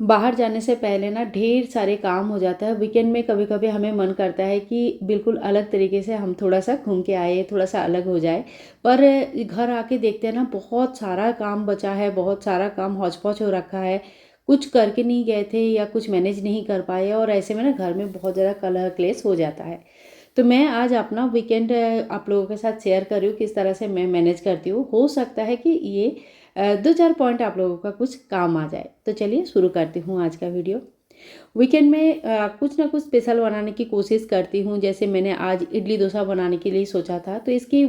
बाहर जाने से पहले ना ढेर सारे काम हो जाता है। वीकेंड में कभी-कभी हमें मन करता है कि बिल्कुल अलग तरीके से हम थोड़ा-सा घूम के आए, थोड़ा-सा अलग हो जाए। पर घर आके देखते हैं ना बहुत सारा काम बचा है, बहुत सारा काम हौच-पौच हो रखा है। कुछ करके नहीं गए थे या कुछ मैनेज नहीं कर पाए और ऐसे में ना घर में बहुत ज़्यादा कलह क्लेश हो जाता है। तो मैं आज अपना वीकेंड आप लोगों के साथ शेयर कर रही हूँ किस तरह से मैं मैनेज करती हूँ। हो सकता है कि ये 2-4 पॉइंट आप लोगों का कुछ काम आ जाए। तो चलिए शुरू करती हूँ आज का वीडियो। वीकेंड में कुछ ना कुछ स्पेशल बनाने की कोशिश करती हूँ। जैसे मैंने आज इडली डोसा बनाने के लिए सोचा था, तो इसकी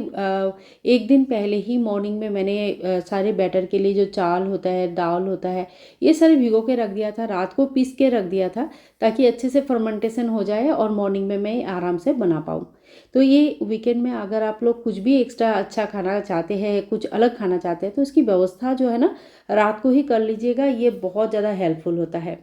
एक दिन पहले ही मॉर्निंग में मैंने सारे बैटर के लिए जो चावल होता है, दाल होता है, ये सारे भिगो के रख दिया था, रात को पीस के रख दिया था ताकि अच्छे से फर्मेंटेशन हो जाए और मॉर्निंग में मैं आराम से बना पाऊँ। तो ये वीकेंड में अगर आप लोग कुछ भी एक्स्ट्रा अच्छा खाना चाहते हैं, कुछ अलग खाना चाहते हैं, तो इसकी व्यवस्था जो है ना रात को ही कर लीजिएगा, ये बहुत ज़्यादा हेल्पफुल होता है।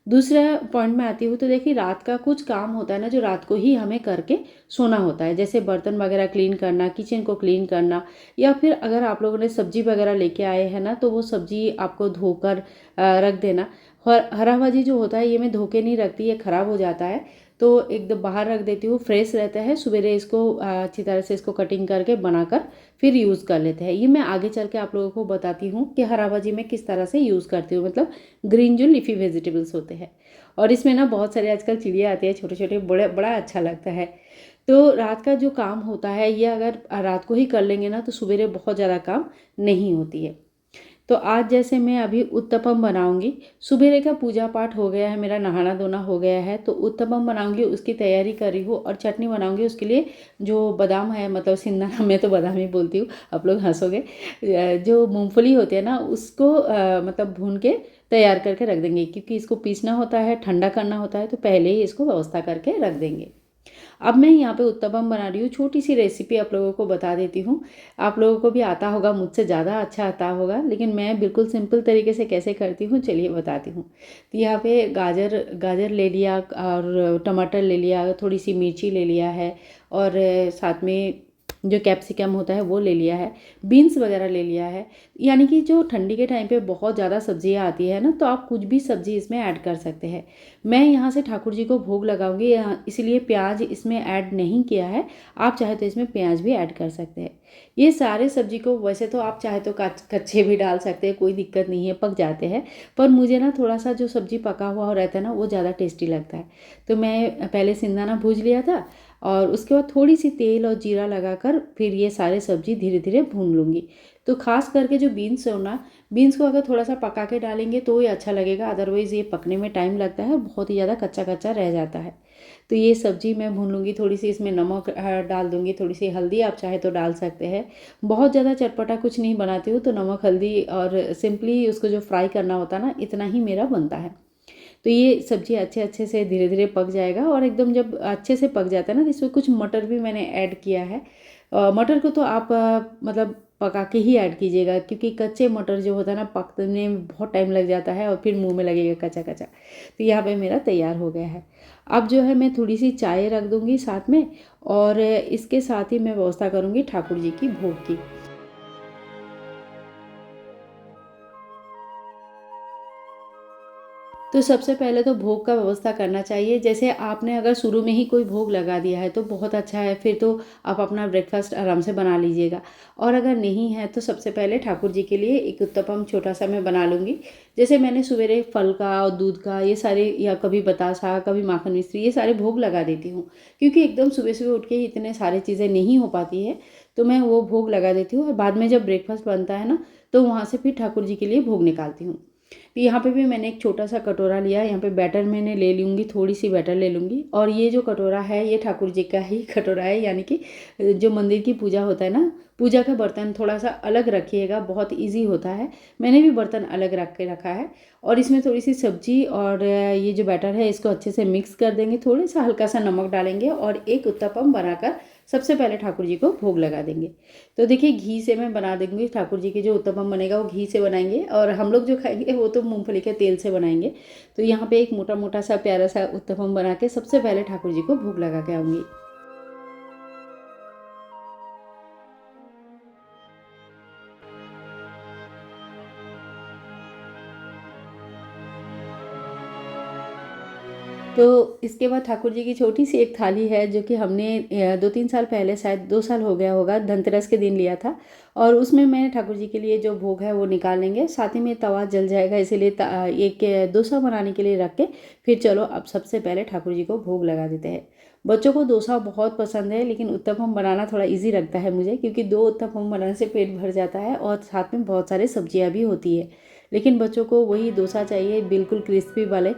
दूसरा पॉइंट में आती हूँ तो देखिए रात का कुछ काम होता है ना जो रात को ही हमें करके सोना होता है। जैसे बर्तन वगैरह क्लीन करना, किचन को क्लीन करना, या फिर अगर आप लोगों ने सब्जी वगैरह लेके आए हैं ना तो वो सब्जी आपको धोकर रख देना। हरा भाजी जो होता है ये मैं धो के नहीं रखती, ये ख़राब हो जाता है। तो एकदम बाहर रख देती हूँ, फ्रेश रहता है। सवेरे इसको अच्छी तरह से इसको कटिंग करके बनाकर फिर यूज़ कर लेते हैं। ये मैं आगे चल के आप लोगों को बताती हूँ कि हरा भाजी मैं किस तरह से यूज़ करती हूँ, मतलब ग्रीन जो लीफी वेजिटेबल्स होते हैं। और इसमें ना बहुत सारे आजकल चिड़िया आती है छोटे छोटे, बड़े बड़ा अच्छा लगता है। तो रात का जो काम होता है ये अगर रात को ही कर लेंगे ना तो सवेरे बहुत ज़्यादा काम नहीं होती है। तो आज जैसे मैं अभी उत्तपम बनाऊंगी। सुबह का पूजा पाठ हो गया है, मेरा नहाना धोना हो गया है, तो उत्तपम बनाऊंगी उसकी तैयारी कर रही हूँ। और चटनी बनाऊंगी उसके लिए। जो बादाम है, मतलब सिंधाना, मैं तो बादाम ही बोलती हूँ, आप लोग हंसोगे। जो मूंगफली होती है ना उसको मतलब भून के तैयार करके रख देंगे, क्योंकि इसको पीसना होता है, ठंडा करना होता है, तो पहले ही इसको व्यवस्था करके रख देंगे। अब मैं यहाँ पे उत्तपम बना रही हूँ। छोटी सी रेसिपी आप लोगों को बता देती हूँ। आप लोगों को भी आता होगा, मुझसे ज़्यादा अच्छा आता होगा, लेकिन मैं बिल्कुल सिंपल तरीके से कैसे करती हूँ चलिए बताती हूँ। तो यहाँ पे गाजर गाजर ले लिया और टमाटर ले लिया, थोड़ी सी मिर्ची ले लिया है, और साथ में जो कैप्सिकम होता है वो ले लिया है, बीन्स वगैरह ले लिया है। यानी कि जो ठंडी के टाइम पे बहुत ज़्यादा सब्जियाँ आती है ना, तो आप कुछ भी सब्जी इसमें ऐड कर सकते हैं। मैं यहाँ से ठाकुर जी को भोग लगाऊंगी, इसलिए प्याज इसमें ऐड नहीं किया है। आप चाहे तो इसमें प्याज भी ऐड कर सकते हैं। ये सारे सब्जी को वैसे तो आप चाहे तो कच्चे भी डाल सकते हैं, कोई दिक्कत नहीं है, पक जाते हैं। पर मुझे ना थोड़ा सा जो सब्जी पका हुआ रहता है ना वो ज़्यादा टेस्टी लगता है। तो मैं पहले सिंदाना भूज लिया था, और उसके बाद थोड़ी सी तेल और जीरा लगाकर फिर ये सारे सब्जी धीरे धीरे भून लूँगी। तो खास करके जो बीन्स हो ना, बीन्स को अगर थोड़ा सा पका के डालेंगे तो ये अच्छा लगेगा, अदरवाइज़ ये पकने में टाइम लगता है, बहुत ही ज़्यादा कच्चा कच्चा रह जाता है। तो ये सब्जी मैं भून लूँगी, थोड़ी सी इसमें नमक डाल दूँगी, थोड़ी सी हल्दी आप चाहे तो डाल सकते हैं। बहुत ज़्यादा चटपटा कुछ नहीं बनाती हूँ, तो नमक हल्दी और सिंपली उसको जो फ्राई करना होता है ना, इतना ही मेरा बनता है। तो ये सब्जी अच्छे अच्छे से धीरे धीरे पक जाएगा, और एकदम जब अच्छे से पक जाता है ना तो इसमें कुछ मटर भी मैंने ऐड किया है। मटर को तो आप मतलब पका के ही ऐड कीजिएगा, क्योंकि कच्चे मटर जो होता है ना पकने में बहुत टाइम लग जाता है और फिर मुंह में लगेगा कच्चा कच्चा। तो यहाँ पे मेरा तैयार हो गया है। अब जो है मैं थोड़ी सी चाय रख दूँगी साथ में, और इसके साथ ही मैं व्यवस्था करूँगी ठाकुर जी की भोग की। तो सबसे पहले तो भोग का व्यवस्था करना चाहिए। जैसे आपने अगर शुरू में ही कोई भोग लगा दिया है तो बहुत अच्छा है, फिर तो आप अपना ब्रेकफास्ट आराम से बना लीजिएगा। और अगर नहीं है तो सबसे पहले ठाकुर जी के लिए एक उत्तपम छोटा सा मैं बना लूँगी। जैसे मैंने सवेरे फल का और दूध का ये सारे, या कभी बतासा, कभी माखन मिश्री, ये सारे भोग लगा देती हूँ, क्योंकि एकदम सुबह सुबह उठ के ही इतने सारी चीज़ें नहीं हो पाती है। तो मैं वो भोग लगा देती हूँ, और बाद में जब ब्रेकफास्ट बनता है ना तो वहाँ से फिर ठाकुर जी के लिए भोग निकालती हूँ। तो यहाँ पे भी मैंने एक छोटा सा कटोरा लिया है। यहाँ पे बैटर मैंने ले लूँगी, थोड़ी सी बैटर ले लूँगी, और ये जो कटोरा है ये ठाकुर जी का ही कटोरा है। यानी कि जो मंदिर की पूजा होता है ना, पूजा का बर्तन थोड़ा सा अलग रखिएगा, बहुत इजी होता है। मैंने भी बर्तन अलग रख के रखा है, और इसमें थोड़ी सी सब्जी और ये जो बैटर है इसको अच्छे से मिक्स कर देंगे, थोड़ा सा हल्का सा नमक डालेंगे, और एक उत्तपम बनाकर सबसे पहले ठाकुर जी को भोग लगा देंगे। तो देखिए घी से मैं बना दूँगी, ठाकुर जी के जो उत्तपम बनेगा वो घी से बनाएंगे, और हम लोग जो खाएंगे वो तो मूंगफली के तेल से बनाएंगे। तो यहाँ पे एक मोटा मोटा सा प्यारा सा उत्तपम बना के सबसे पहले ठाकुर जी को भोग लगा के आऊँगी। तो इसके बाद ठाकुर जी की छोटी सी एक थाली है जो कि हमने 2-3 साल पहले, शायद 2 साल हो गया होगा, धनतेरस के दिन लिया था। और उसमें मैं ठाकुर जी के लिए जो भोग है वो निकाल लेंगे। साथ ही में तवा जल जाएगा, इसीलिए एक डोसा बनाने के लिए रख के फिर चलो अब सबसे पहले ठाकुर जी को भोग लगा देते हैं। बच्चों को डोसा बहुत पसंद है, लेकिन उत्तपम बनाना थोड़ा ईज़ी लगता है मुझे, क्योंकि 2 उत्तपम बनाने से पेट भर जाता है और साथ में बहुत सारे सब्जियाँ भी होती है। लेकिन बच्चों को वही डोसा चाहिए, बिल्कुल क्रिस्पी वाले।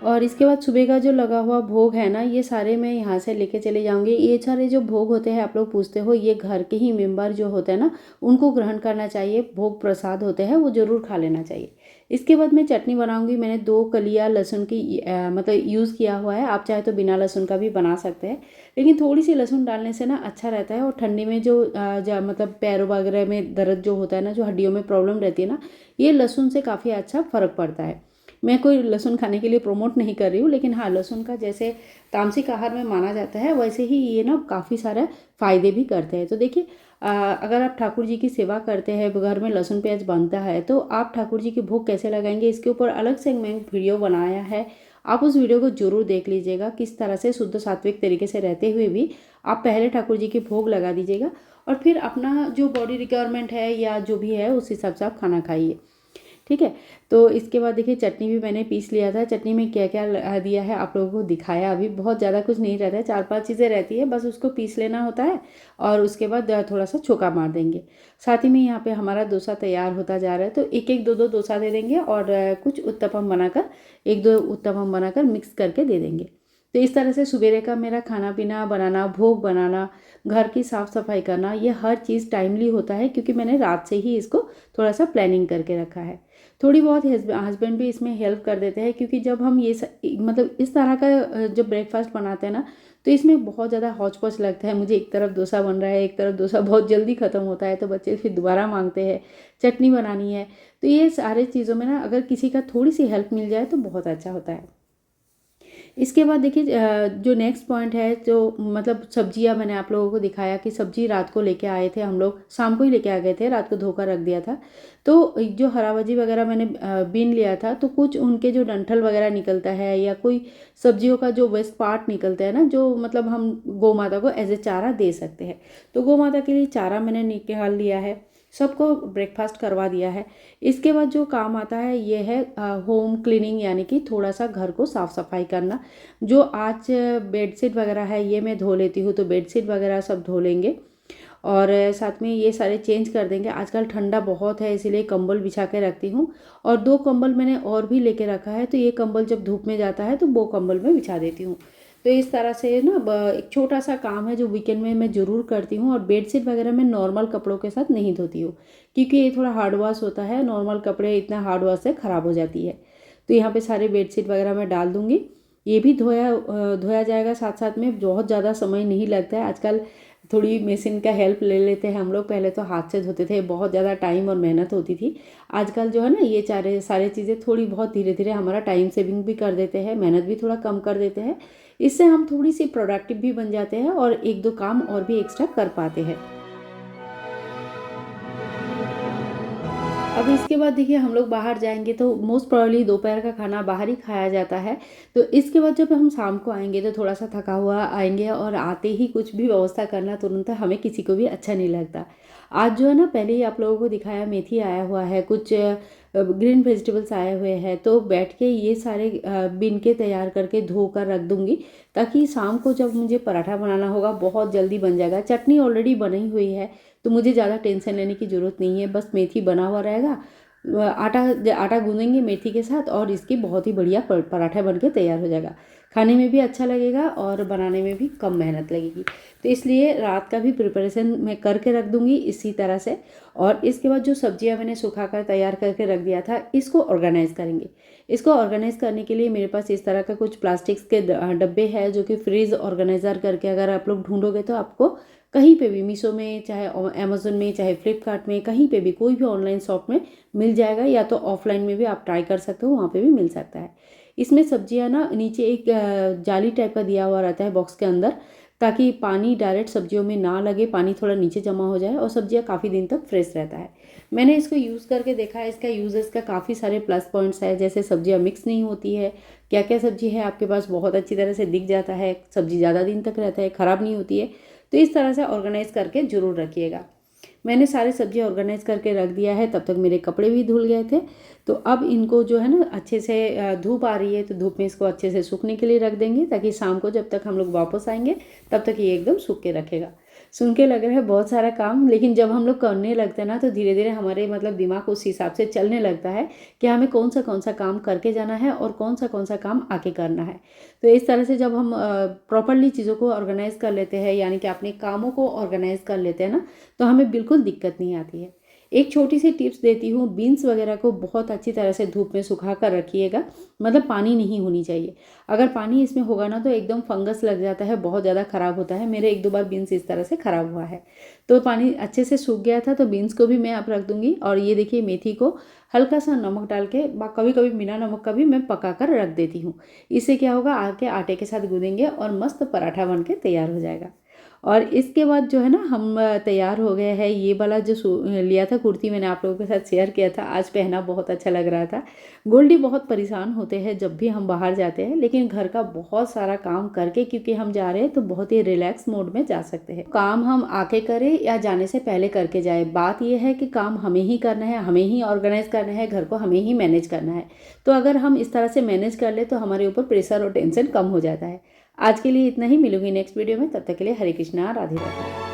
और इसके बाद सुबह का जो लगा हुआ भोग है ना, ये सारे मैं यहाँ से लेके चले जाऊँगी। ये सारे जो भोग होते हैं, आप लोग पूछते हो, ये घर के ही मेंबर जो होते हैं ना, उनको ग्रहण करना चाहिए। भोग प्रसाद होते हैं वो ज़रूर खा लेना चाहिए। इसके बाद मैं चटनी बनाऊँगी। मैंने 2 कलियाँ लहसुन की मतलब यूज़ किया हुआ है। आप चाहे तो बिना लहसुन का भी बना सकते हैं, लेकिन थोड़ी सी लहसुन डालने से ना अच्छा रहता है। और ठंडी में जो मतलब पैरों वगैरह में दर्द जो होता है ना, जो हड्डियों में प्रॉब्लम रहती है ना, ये लहसुन से काफ़ी अच्छा फ़र्क पड़ता है। मैं कोई लहसुन खाने के लिए प्रमोट नहीं कर रही हूँ, लेकिन हाँ, लहसुन का जैसे तामसिक आहार में माना जाता है, वैसे ही ये ना काफ़ी सारा फ़ायदे भी करते हैं। तो देखिए, अगर आप ठाकुर जी की सेवा करते हैं, घर में लहसुन प्याज बनता है, तो आप ठाकुर जी के भोग कैसे लगाएंगे, इसके ऊपर अलग से मैं वीडियो बनाया है। आप उस वीडियो को जरूर देख लीजिएगा, किस तरह से शुद्ध सात्विक तरीके से रहते हुए भी आप पहले ठाकुर जी के भोग लगा दीजिएगा, और फिर अपना जो बॉडी रिक्वायरमेंट है या जो भी है उस हिसाब से आप खाना खाइए। ठीक है। तो इसके बाद देखिए, चटनी भी मैंने पीस लिया था। चटनी में क्या क्या दिया है आप लोगों को दिखाया। अभी बहुत ज़्यादा कुछ नहीं रहता है, 4-5 चीज़ें रहती है, बस उसको पीस लेना होता है और उसके बाद थोड़ा सा छोका मार देंगे। साथ ही में यहाँ पे हमारा डोसा तैयार होता जा रहा है, तो एक एक दो दो डोसा दे देंगे और कुछ उत्तपम बनाकर, 1-2 उत्तपम बनाकर मिक्स करके दे देंगे। तो इस तरह से सुबेरे का मेरा खाना पीना बनाना, भोग बनाना, घर की साफ़ सफाई करना, ये हर चीज़ टाइमली होता है, क्योंकि मैंने रात से ही इसको थोड़ा सा प्लानिंग करके रखा है। थोड़ी बहुत हस्बैंड भी इसमें हेल्प कर देते हैं, क्योंकि जब हम मतलब इस तरह का जब ब्रेकफास्ट बनाते हैं ना, तो इसमें बहुत ज़्यादा हौच पौच लगता है। मुझे एक तरफ डोसा बन रहा है, एक तरफ डोसा बहुत जल्दी ख़त्म होता है, तो बच्चे फिर दोबारा मांगते हैं, चटनी बनानी है। तो ये सारे चीज़ों में ना अगर किसी का थोड़ी सी हेल्प मिल जाए तो बहुत अच्छा होता है। इसके बाद देखिए, जो नेक्स्ट पॉइंट है, जो मतलब सब्जियां मैंने आप लोगों को दिखाया कि सब्जी रात को लेके आए थे हम लोग, शाम को ही लेके आ गए थे, रात को धोकर रख दिया था। तो जो हरा भाजी वगैरह मैंने बीन लिया था, तो कुछ उनके जो डंठल वगैरह निकलता है या कोई सब्जियों का जो वेस्ट पार्ट निकलता है ना, जो मतलब हम गौ माता को एज ए चारा दे सकते हैं, तो गौ माता के लिए चारा मैंने निकाल लिया है। सबको ब्रेकफास्ट करवा दिया है। इसके बाद जो काम आता है ये है होम क्लीनिंग, यानी कि थोड़ा सा घर को साफ़ सफाई करना। जो आज बेडशीट वगैरह है ये मैं धो लेती हूँ, तो बेडशीट वगैरह सब धो लेंगे और साथ में ये सारे चेंज कर देंगे। आजकल ठंडा बहुत है, इसीलिए कंबल बिछा के रखती हूँ, और 2 कंबल मैंने और भी लेके रखा है, तो ये कंबल जब धूप में जाता है तो वो कंबल में बिछा देती हूँ। तो इस तरह से ना एक छोटा सा काम है जो वीकेंड में मैं ज़रूर करती हूँ। और बेडशीट वगैरह मैं नॉर्मल कपड़ों के साथ नहीं धोती हूँ, क्योंकि ये थोड़ा हार्ड वॉश होता है, नॉर्मल कपड़े इतना हार्ड वॉश से ख़राब हो जाती है। तो यहाँ पे सारे बेडशीट वगैरह मैं डाल दूँगी, ये भी धोया जाएगा साथ साथ में। बहुत ज़्यादा समय नहीं लगता है आजकल, थोड़ी मशीन का हेल्प ले लेते हैं हम लोग। पहले तो हाथ से धोते थे, बहुत ज़्यादा टाइम और मेहनत होती थी। आजकल जो है ना, ये सारे चीज़ें थोड़ी बहुत धीरे धीरे हमारा टाइम सेविंग भी कर देते हैं, मेहनत भी थोड़ा कम कर देते हैं। इससे हम थोड़ी सी प्रोडक्टिव भी बन जाते हैं और 1-2 काम और भी एक्स्ट्रा कर पाते हैं। अब इसके बाद देखिए, हम लोग बाहर जाएंगे तो मोस्ट प्रोबेबली दोपहर का खाना बाहर ही खाया जाता है। तो इसके बाद जब हम शाम को आएंगे तो थोड़ा सा थका हुआ आएंगे, और आते ही कुछ भी व्यवस्था करना तुरंत हमें किसी को भी अच्छा नहीं लगता। आज जो है ना, पहले ही आप लोगों को दिखाया, मेथी आया हुआ है, कुछ ग्रीन वेजिटेबल्स आए हुए हैं, तो बैठ के ये सारे बीन के तैयार करके धो कर रख दूंगी, ताकि शाम को जब मुझे पराठा बनाना होगा बहुत जल्दी बन जाएगा। चटनी ऑलरेडी बनी हुई है, तो मुझे ज़्यादा टेंशन लेने की ज़रूरत नहीं है। बस मेथी बना हुआ रहेगा, आटा आटा गूंदेंगे मेथी के साथ, और इसकी बहुत ही बढ़िया पराठा बन के तैयार हो जाएगा। खाने में भी अच्छा लगेगा और बनाने में भी कम मेहनत लगेगी। तो इसलिए रात का भी प्रिपरेशन मैं करके रख दूंगी इसी तरह से। और इसके बाद जो सब्जियां मैंने सुखा कर तैयार करके रख दिया था, इसको ऑर्गेनाइज करेंगे। इसको ऑर्गेनाइज करने के लिए मेरे पास इस तरह का कुछ प्लास्टिक्स के डब्बे हैं, जो कि फ्रीज ऑर्गेनाइजर करके अगर आप लोग ढूंढोगे तो आपको कहीं पे भी, मीशो में, चाहे अमेजोन में, चाहे फ्लिपकार्ट में, कहीं पे भी, कोई भी ऑनलाइन शॉप में मिल जाएगा, या तो ऑफलाइन में भी आप ट्राई कर सकते हो, वहाँ पे भी मिल सकता है। इसमें सब्जियां ना नीचे एक जाली टाइप का दिया हुआ रहता है बॉक्स के अंदर, ताकि पानी डायरेक्ट सब्जियों में ना लगे, पानी थोड़ा नीचे जमा हो जाए और सब्जियां काफ़ी दिन तक फ्रेश रहता है। मैंने इसको यूज़ करके देखा है, इसका यूजेस का काफ़ी सारे प्लस पॉइंट्स है, जैसे सब्जियां मिक्स नहीं होती है, क्या क्या सब्जी है आपके पास बहुत अच्छी तरह से दिख जाता है, सब्जी ज़्यादा दिन तक रहता है, ख़राब नहीं होती है। तो इस तरह से ऑर्गेनाइज करके ज़रूर रखिएगा। मैंने सारे सब्जी ऑर्गेनाइज करके रख दिया है, तब तक मेरे कपड़े भी धुल गए थे। तो अब इनको जो है ना अच्छे से धूप आ रही है तो धूप में इसको अच्छे से सूखने के लिए रख देंगे, ताकि शाम को जब तक हम लोग वापस आएंगे तब तक ये एकदम सूख के रखेगा। सुन के लग रहा है बहुत सारा काम, लेकिन जब हम लोग करने लगते हैं ना तो धीरे धीरे हमारे मतलब दिमाग उस हिसाब से चलने लगता है कि हमें कौन सा काम करके जाना है और कौन सा काम आके करना है। तो इस तरह से जब हम प्रॉपरली चीज़ों को ऑर्गेनाइज कर लेते हैं, यानी कि अपने कामों को ऑर्गेनाइज कर लेते हैं ना, तो हमें बिल्कुल दिक्कत नहीं आती है। एक छोटी सी टिप्स देती हूँ, बीन्स वगैरह को बहुत अच्छी तरह से धूप में सुखा कर रखिएगा, मतलब पानी नहीं होनी चाहिए। अगर पानी इसमें होगा ना तो एकदम फंगस लग जाता है, बहुत ज़्यादा ख़राब होता है। मेरे 1-2 बार बीन्स इस तरह से ख़राब हुआ है। तो पानी अच्छे से सूख गया था, तो बीन्स को भी मैं अब रख दूँगी। और ये देखिए मेथी को हल्का सा नमक डाल के, कभी कभी बिना नमक का भी मैं पका कर रख देती हूँ। इससे क्या होगा, आके आटे के साथ गूँदेंगे और मस्त पराठा बन के तैयार हो जाएगा। और इसके बाद जो है ना हम तैयार हो गए हैं। ये वाला जो लिया था कुर्ती, मैंने आप लोगों के साथ शेयर किया था, आज पहना बहुत अच्छा लग रहा था। गोल्डी बहुत परेशान होते हैं जब भी हम बाहर जाते हैं, लेकिन घर का बहुत सारा काम करके क्योंकि हम जा रहे हैं तो बहुत ही रिलैक्स मोड में जा सकते हैं। काम हम आके करें या जाने से पहले करके जाए, बात यह है कि काम हमें ही करना है, हमें ही ऑर्गेनाइज करना है, घर को हमें ही मैनेज करना है। तो अगर हम इस तरह से मैनेज कर ले तो हमारे ऊपर प्रेशर और टेंशन कम हो जाता है। आज के लिए इतना ही, मिलूंगी नेक्स्ट वीडियो में, तब तक के लिए हरे कृष्णा, राधे राधे।